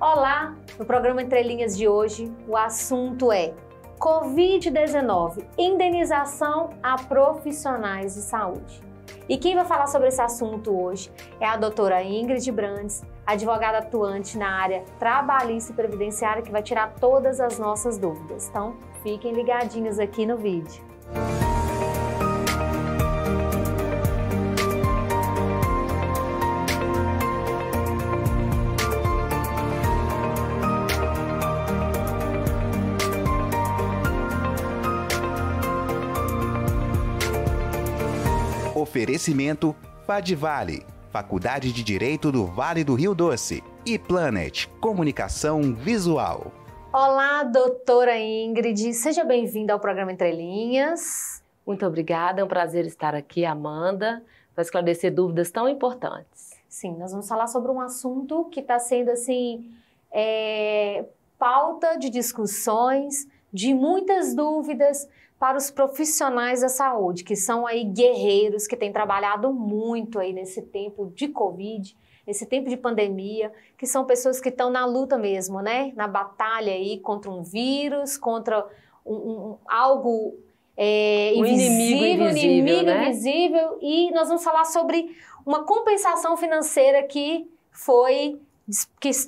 Olá! No programa Entre Linhas de hoje, o assunto é Covid-19, indenização a profissionais de saúde. E quem vai falar sobre esse assunto hoje é a doutora Ingrid Brandes, advogada atuante na área trabalhista e previdenciária, que vai tirar todas as nossas dúvidas. Então, fiquem ligadinhos aqui no vídeo. Oferecimento Fadivale, Faculdade de Direito do Vale do Rio Doce, e Planet, Comunicação Visual. Olá, doutora Ingrid, seja bem-vinda ao programa Entre Linhas. Muito obrigada, é um prazer estar aqui, Amanda, para esclarecer dúvidas tão importantes. Sim, nós vamos falar sobre um assunto que está sendo, assim, pauta de discussões, de muitas dúvidas para os profissionais da saúde, que são aí guerreiros, que têm trabalhado muito aí nesse tempo de Covid, nesse tempo de pandemia, que são pessoas que estão na luta mesmo, né? Na batalha aí contra um vírus, contra algo invisível, inimigo invisível. E nós vamos falar sobre uma compensação financeira que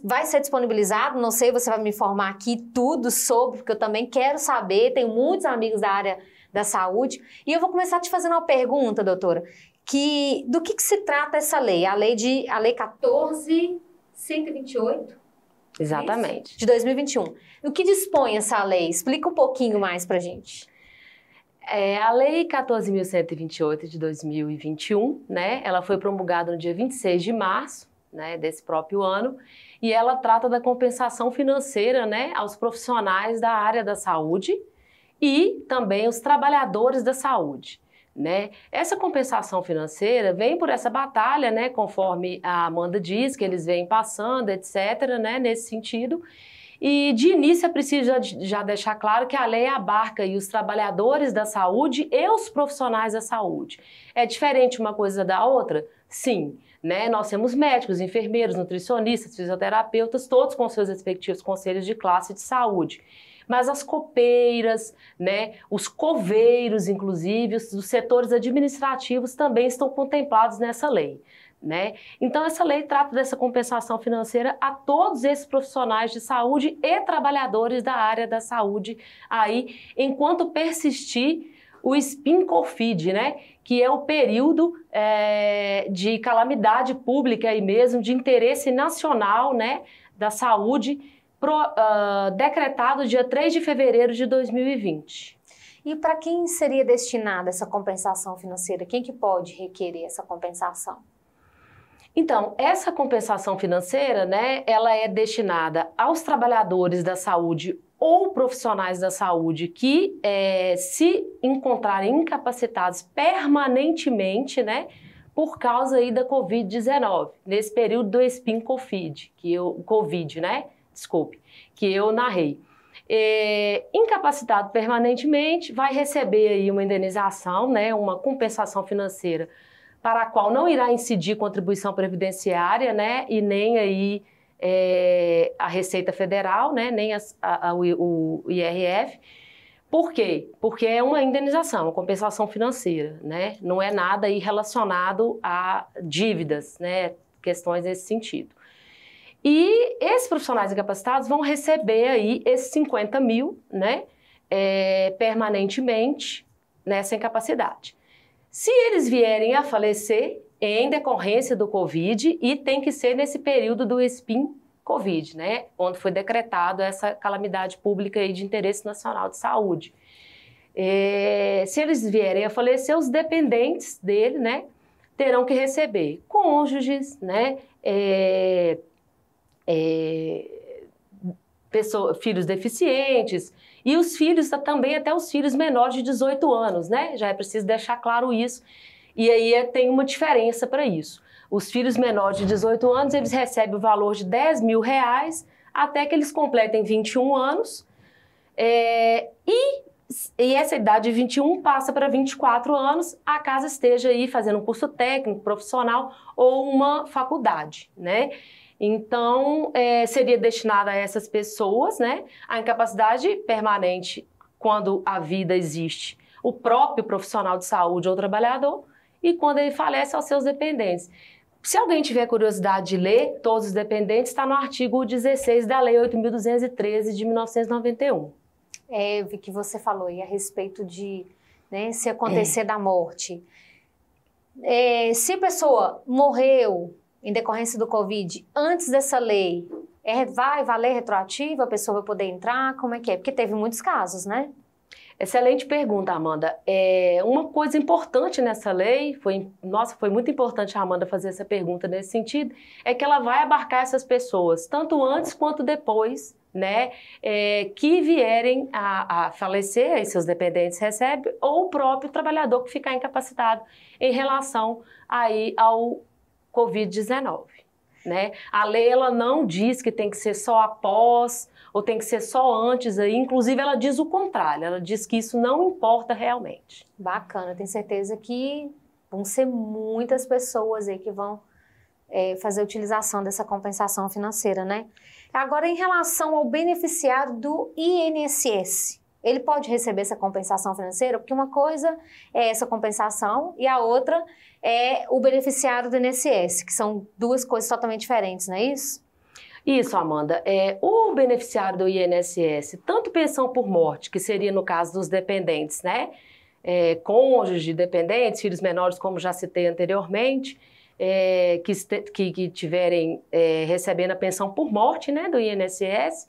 vai ser disponibilizado, não sei, você vai me informar aqui tudo sobre, porque eu também quero saber, tenho muitos amigos da área da saúde, e eu vou começar te fazendo uma pergunta, doutora, do que se trata essa lei? A lei 14.128? Exatamente. De 2021. O que dispõe essa lei? Explica um pouquinho mais pra gente. A lei 14.128 de 2021, né, ela foi promulgada no dia 26 de março, né, desse próprio ano, e ela trata da compensação financeira, né, aos profissionais da área da saúde e também os trabalhadores da saúde, né? Essa compensação financeira vem por essa batalha, né, conforme a Amanda diz, que eles vêm passando, etc., né, nesse sentido. E de início é preciso já deixar claro que a lei abarca aí os trabalhadores da saúde e os profissionais da saúde. É diferente uma coisa da outra? Sim. Né? Nós temos médicos, enfermeiros, nutricionistas, fisioterapeutas, todos com seus respectivos conselhos de classe de saúde. Mas as copeiras, né, os coveiros, inclusive, os setores administrativos também estão contemplados nessa lei. Né? Então, essa lei trata dessa compensação financeira a todos esses profissionais de saúde e trabalhadores da área da saúde, aí, enquanto persistir o SPIN-COFID, né, que é o período de calamidade pública aí mesmo, de interesse nacional, né, da saúde, decretado dia 3 de fevereiro de 2020. E para quem seria destinada essa compensação financeira? Quem que pode requerer essa compensação? Então, essa compensação financeira, né, ela é destinada aos trabalhadores da saúde ou profissionais da saúde que se encontrarem incapacitados permanentemente, né, por causa aí da Covid-19, nesse período do SPIN-COFID, que eu narrei. Incapacitado permanentemente vai receber aí uma indenização, né, uma compensação financeira para a qual não irá incidir contribuição previdenciária, né, e nem aí a Receita Federal, né, nem o IRF. Por quê? Porque é uma indenização, uma compensação financeira, né? Não é nada aí relacionado a dívidas, né? Questões nesse sentido. E esses profissionais incapacitados vão receber aí esses 50 mil, né? Permanentemente nessa incapacidade. Se eles vierem a falecer em decorrência do Covid, e tem que ser nesse período do SPIN-COVID, né, onde foi decretado essa calamidade pública aí de interesse nacional de saúde. Se eles vierem a falecer, os dependentes dele, né, terão que receber cônjuges, né, filhos deficientes, e os filhos também, até os filhos menores de 18 anos, né, já é preciso deixar claro isso. E aí tem uma diferença para isso. Os filhos menores de 18 anos, eles recebem o valor de R$10 mil até que eles completem 21 anos. E essa idade de 21 passa para 24 anos, a casa esteja aí fazendo um curso técnico, profissional ou uma faculdade, né? Então, seria destinada a essas pessoas, né, a incapacidade permanente quando a vida existe, o próprio profissional de saúde ou trabalhador, e quando ele falece aos seus dependentes. Se alguém tiver curiosidade de ler todos os dependentes, está no artigo 16 da Lei 8.213 de 1991. Vi que você falou aí a respeito de, né, se acontecer da morte. Se a pessoa morreu em decorrência do Covid antes dessa lei, vai valer retroativo? A pessoa vai poder entrar? Como é que é? Porque teve muitos casos, né? Excelente pergunta, Amanda. Uma coisa importante nessa lei, foi muito importante a Amanda fazer essa pergunta nesse sentido, é que ela vai abarcar essas pessoas, tanto antes quanto depois, né, que vierem a falecer, aí seus dependentes recebem, ou o próprio trabalhador que ficar incapacitado em relação aí ao Covid-19. Né? A lei ela não diz que tem que ser só após ou tem que ser só antes, aí. Inclusive ela diz o contrário, ela diz que isso não importa realmente. Bacana, tenho certeza que vão ser muitas pessoas aí que vão fazer a utilização dessa compensação financeira, né? Agora, em relação ao beneficiário do INSS, ele pode receber essa compensação financeira? Porque uma coisa é essa compensação e a outra é o beneficiário do INSS, que são duas coisas totalmente diferentes, não é isso? Isso, Amanda. O beneficiário do INSS, tanto pensão por morte, que seria no caso dos dependentes, né? Cônjuges de dependentes, filhos menores, como já citei anteriormente, que tiverem recebendo a pensão por morte, né, do INSS,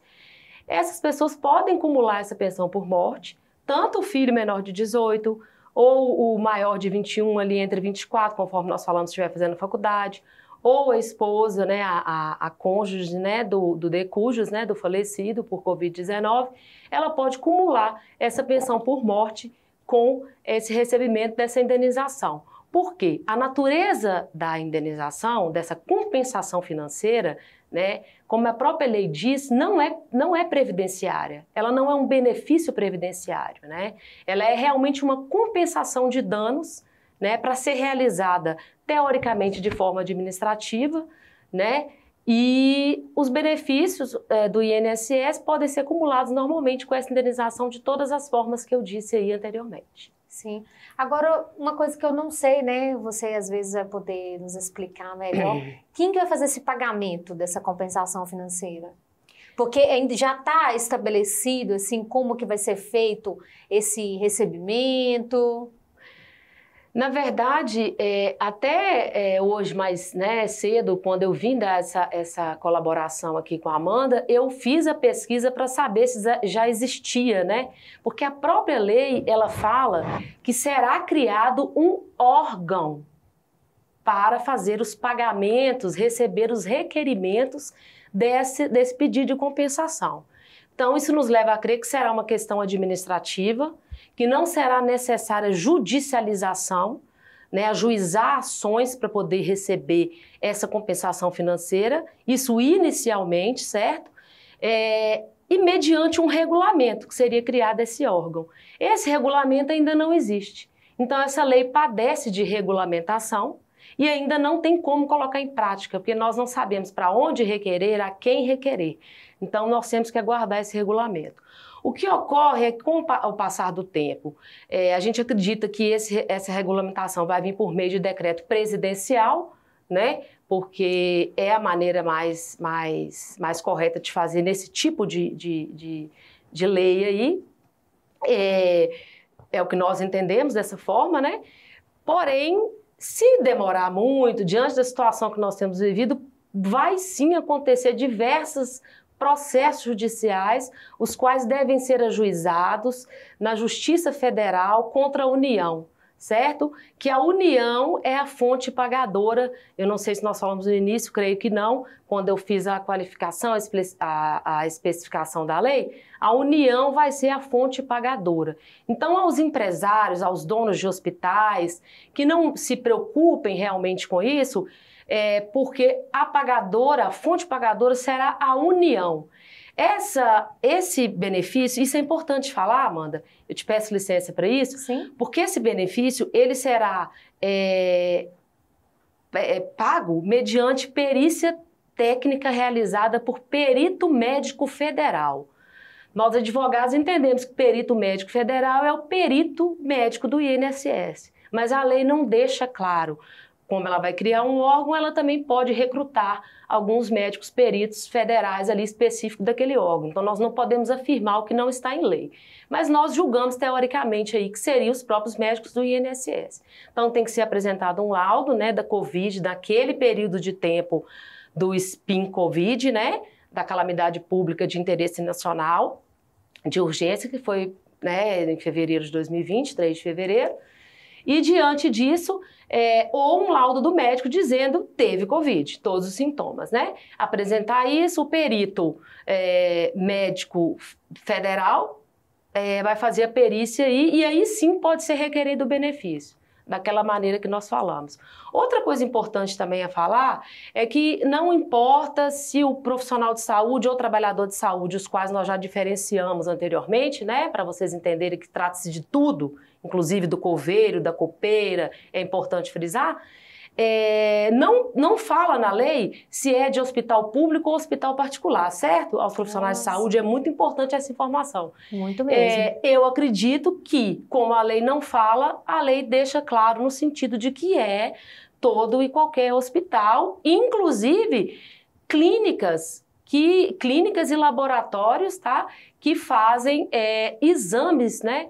essas pessoas podem acumular essa pensão por morte, tanto o filho menor de 18 ou o maior de 21, ali entre 24, conforme nós falamos, estiver fazendo faculdade, ou a esposa, né, a cônjuge, né, do decujus, né, do falecido por Covid-19, ela pode acumular essa pensão por morte com esse recebimento dessa indenização. Por quê? A natureza da indenização, dessa compensação financeira, né, como a própria lei diz, não é previdenciária, ela não é um benefício previdenciário, né? Ela é realmente uma compensação de danos, né, para ser realizada teoricamente de forma administrativa, né? E os benefícios do INSS podem ser acumulados normalmente com essa indenização de todas as formas que eu disse aí anteriormente. Sim. Agora, uma coisa que eu não sei, né? Você às vezes vai poder nos explicar melhor. Quem que vai fazer esse pagamento dessa compensação financeira? Porque já está estabelecido, assim, como que vai ser feito esse recebimento? Na verdade, até hoje, mais, né, cedo, quando eu vim dar essa colaboração aqui com a Amanda, eu fiz a pesquisa para saber se já existia, né? Porque a própria lei, ela fala que será criado um órgão para fazer os pagamentos, receber os requerimentos desse pedido de compensação. Então, isso nos leva a crer que será uma questão administrativa, que não será necessária judicialização, né, ajuizar ações para poder receber essa compensação financeira, isso inicialmente, certo? E mediante um regulamento que seria criado esse órgão. Esse regulamento ainda não existe. Então, essa lei padece de regulamentação e ainda não tem como colocar em prática, porque nós não sabemos para onde requerer, a quem requerer. Então, nós temos que aguardar esse regulamento. O que ocorre é que, com o passar do tempo, a gente acredita que essa regulamentação vai vir por meio de decreto presidencial, né? Porque é a maneira mais correta de fazer nesse tipo de lei aí. É o que nós entendemos dessa forma, né? Porém, se demorar muito, diante da situação que nós temos vivido, vai sim acontecer diversos processos judiciais, os quais devem ser ajuizados na Justiça Federal contra a União, certo? Que a União é a fonte pagadora, eu não sei se nós falamos no início, creio que não, quando eu fiz a qualificação, a especificação da lei, a União vai ser a fonte pagadora. Então, aos empresários, aos donos de hospitais, que não se preocupem realmente com isso, porque a fonte pagadora será a União. Esse benefício, isso é importante falar, Amanda, eu te peço licença para isso, sim, porque esse benefício, ele será pago mediante perícia técnica realizada por perito médico federal. Nós, advogados, entendemos que perito médico federal é o perito médico do INSS, mas a lei não deixa claro. Como ela vai criar um órgão, ela também pode recrutar alguns médicos peritos federais ali específicos daquele órgão. Então, nós não podemos afirmar o que não está em lei. Mas nós julgamos, teoricamente, aí, que seriam os próprios médicos do INSS. Então, tem que ser apresentado um laudo, né, da Covid, daquele período de tempo do SPIN Covid, né, da calamidade pública de interesse nacional, de urgência, que foi, né, em fevereiro de 2020, 3 de fevereiro. E, diante disso, ou um laudo do médico dizendo teve Covid, todos os sintomas, né? Apresentar isso, o perito médico federal vai fazer a perícia e aí sim pode ser requerido o benefício, daquela maneira que nós falamos. Outra coisa importante também a falar é que não importa se o profissional de saúde ou trabalhador de saúde, os quais nós já diferenciamos anteriormente, né, para vocês entenderem que trata-se de tudo, inclusive do coveiro, da copeira, é importante frisar, não fala na lei se é de hospital público ou hospital particular, certo? Aos profissionais de saúde é muito importante essa informação. Muito mesmo. Eu acredito que, como a lei não fala, a lei deixa claro no sentido de que é todo e qualquer hospital, inclusive clínicas e laboratórios, tá, que fazem exames, né,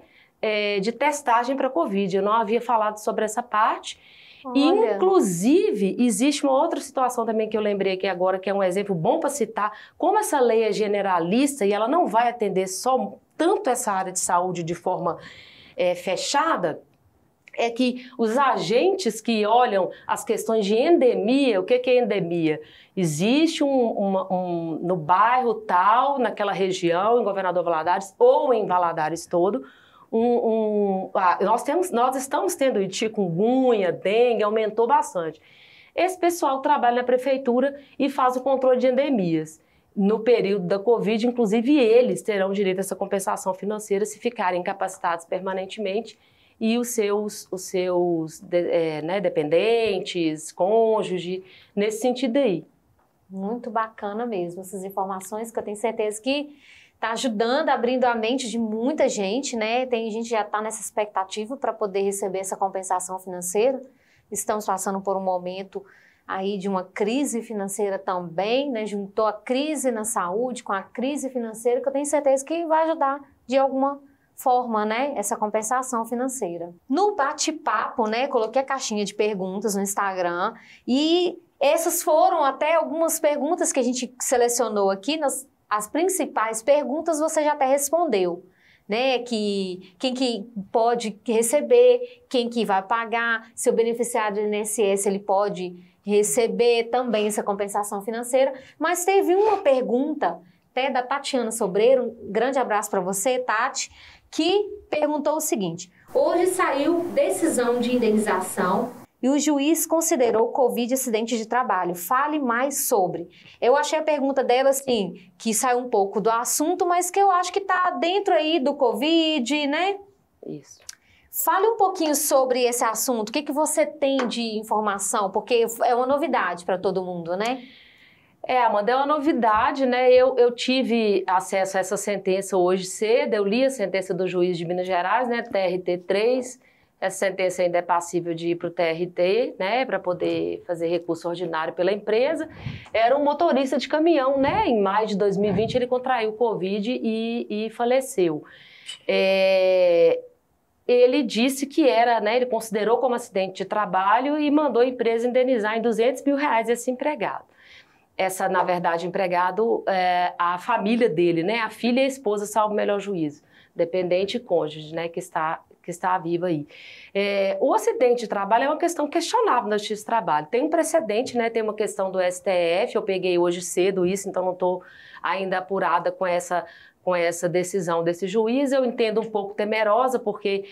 de testagem para Covid. Eu não havia falado sobre essa parte. Olha. Inclusive, existe uma outra situação também que eu lembrei aqui agora, que é um exemplo bom para citar. Como essa lei é generalista e ela não vai atender só tanto essa área de saúde de forma fechada, é que os agentes que olham as questões de endemia, o que é endemia? Existe no bairro tal, naquela região, em Governador Valadares ou em Valadares todo, nós estamos tendo chikungunya, dengue, aumentou bastante. Esse pessoal trabalha na prefeitura e faz o controle de endemias. No período da Covid, inclusive, eles terão direito a essa compensação financeira se ficarem incapacitados permanentemente e os seus dependentes, cônjuge, nesse sentido aí. Muito bacana mesmo, essas informações que eu tenho certeza que está ajudando, abrindo a mente de muita gente, né? Tem gente que já está nessa expectativa para poder receber essa compensação financeira. Estamos passando por um momento aí de uma crise financeira também, né? Juntou a crise na saúde com a crise financeira, que eu tenho certeza que vai ajudar de alguma forma, né, essa compensação financeira. No bate-papo, né, coloquei a caixinha de perguntas no Instagram e essas foram até algumas perguntas que a gente selecionou aqui, as principais perguntas você já até respondeu, né, que quem que pode receber, quem que vai pagar, se o beneficiário do INSS ele pode receber também essa compensação financeira, mas teve uma pergunta até da Tatiana Sobreiro, um grande abraço para você, Tati, que perguntou o seguinte: hoje saiu decisão de indenização e o juiz considerou Covid acidente de trabalho. Fale mais sobre. Eu achei a pergunta dela assim, que saiu um pouco do assunto, mas que eu acho que está dentro aí do Covid, né? Isso. Fale um pouquinho sobre esse assunto. O que você tem de informação? Porque é uma novidade para todo mundo, né? Amanda, é uma novidade, né? Eu tive acesso a essa sentença hoje cedo, eu li a sentença do juiz de Minas Gerais, né, TRT3, essa sentença ainda é passível de ir para o TRT, né, para poder fazer recurso ordinário pela empresa. Era um motorista de caminhão, né, em maio de 2020 ele contraiu Covid e faleceu. Ele disse que era, né, ele considerou como acidente de trabalho e mandou a empresa indenizar em R$200 mil esse empregado. Na verdade, empregado, a família dele, né? A filha e a esposa, salvo o melhor juízo, dependente e cônjuge, né? Que está viva aí. O acidente de trabalho é uma questão questionável na justiça do trabalho. Tem um precedente, né? Tem uma questão do STF, eu peguei hoje cedo isso, então não estou ainda apurada com essa com essa decisão desse juiz. Eu entendo um pouco temerosa, porque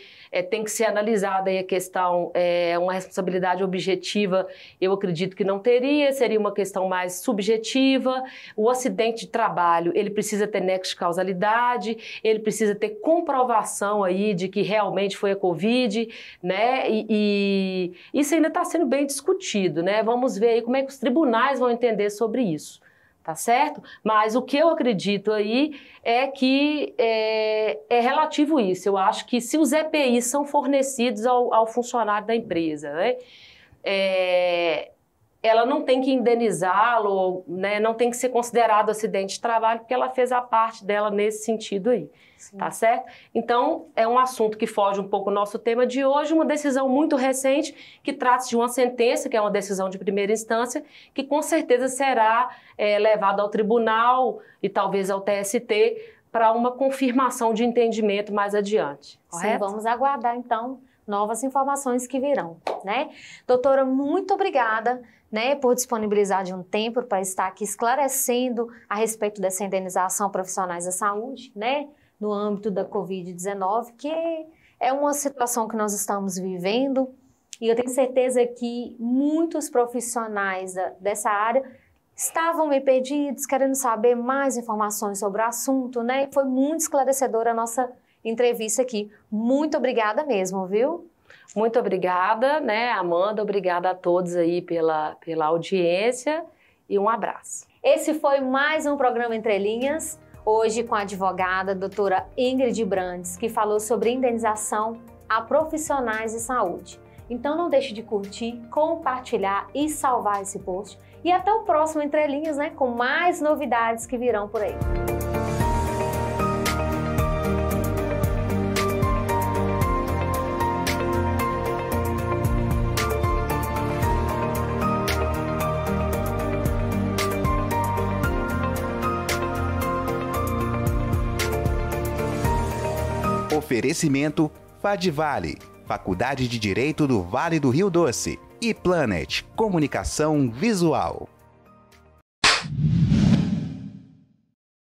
tem que ser analisada aí a questão, uma responsabilidade objetiva, eu acredito que não teria, seria uma questão mais subjetiva. O acidente de trabalho, ele precisa ter nexo de causalidade, ele precisa ter comprovação aí de que realmente foi a Covid, né? E isso ainda está sendo bem discutido, né? Vamos ver aí como é que os tribunais vão entender sobre isso. Tá certo? Mas o que eu acredito aí é que é relativo isso. Eu acho que se os EPIs são fornecidos ao funcionário da empresa, né, ela não tem que indenizá-lo, né, não tem que ser considerado acidente de trabalho, porque ela fez a parte dela nesse sentido aí. Sim. Tá certo? Então, é um assunto que foge um pouco do nosso tema de hoje, uma decisão muito recente, que trata-se de uma sentença, que é uma decisão de primeira instância, que com certeza será levada ao tribunal e talvez ao TST para uma confirmação de entendimento mais adiante. Correto? Sim, vamos aguardar, então, novas informações que virão, né? Doutora, muito obrigada, né, por disponibilizar de um tempo para estar aqui esclarecendo a respeito dessa indenização profissionais da saúde, né, no âmbito da Covid-19, que é uma situação que nós estamos vivendo, e eu tenho certeza que muitos profissionais dessa área estavam meio perdidos, querendo saber mais informações sobre o assunto, né? Foi muito esclarecedora a nossa entrevista aqui. Muito obrigada mesmo, viu? Muito obrigada, né, Amanda? Obrigada a todos aí pela audiência e um abraço. Esse foi mais um programa Entre Linhas, hoje com a advogada doutora Ingrid Brandes, que falou sobre indenização a profissionais de saúde. Então não deixe de curtir, compartilhar e salvar esse post. E até o próximo Entre Linhas, né, com mais novidades que virão por aí. Oferecimento Fadivale, Faculdade de Direito do Vale do Rio Doce, e Planet, Comunicação Visual.